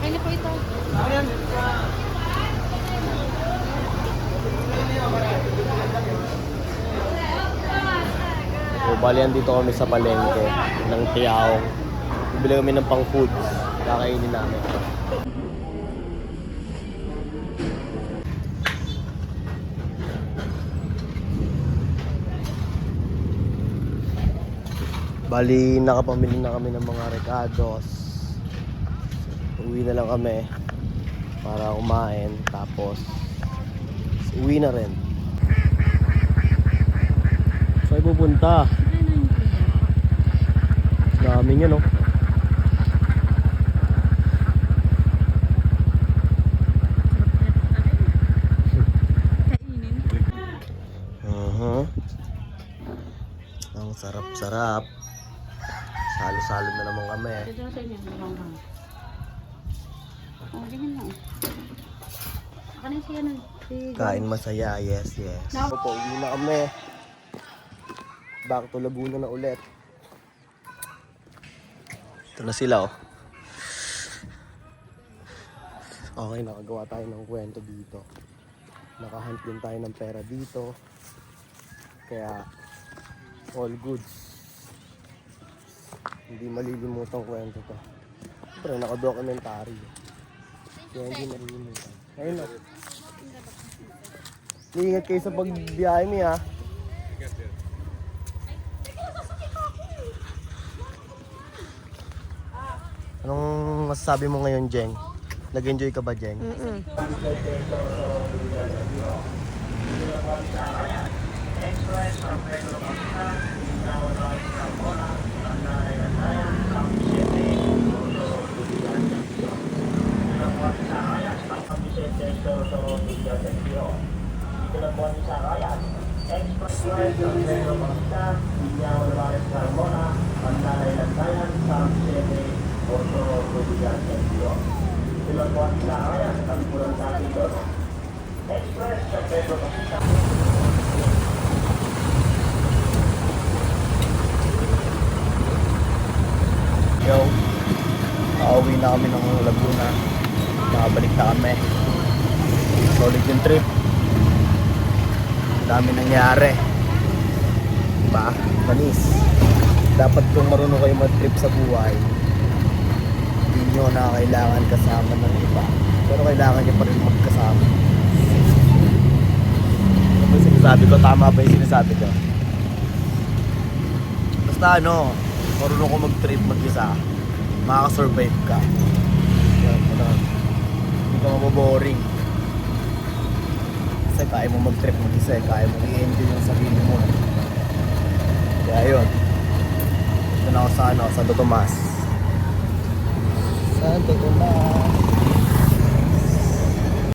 Okay na po ito. So, bali andito kami sa palengke ng Tiao. Bibili kami ng pang foods. Kakainin namin. Bali, nakapamili na kami ng mga recados. Uwi na lang kami para kumain. Tapos, uwi na rin. Saan pupunta? Dami nyo, no? Ang sarap-sarap. Salo-salo na naman kami. Kain masaya, yes, yes. Opo, uwi na kami. Back to Laguna na ulit. Ito na sila, oh. Okay, nakagawa tayo ng kwento dito. Nakahunt din tayo ng pera dito. Kaya, all goods. Hindi malilimutan kwento to. Pero naka-documentary. Kaya hindi malilimutan. Ayun na. Iingat kayo sa pagbiyahe mo, ha. Anong masasabi mo ngayon, Jeng? Nag-enjoy ka ba, Jeng? Yo, pauwi na kami ng Laguna. Nakabalik na kami. Solid yung trip. Dami nangyari. Diba? Manis. Dapat kung marunong kayo mag-trip sa buhay, hindi nyo na kailangan kasama ng iba. Pero kailangan nyo pa rin magkasama. Ano yung sinasabi ko? Tama ba yung sinasabi ko? Basta ano, marunong ko mag-trip mag-isa, makaka-survive ka. Hindi ka maboboring. Kasi kaya mo mag-trip mag-isa, kaya mo i-enjoy yung sarili mo. Kaya yun. Ito na ako sa Santo Tomas. Santo Tomas.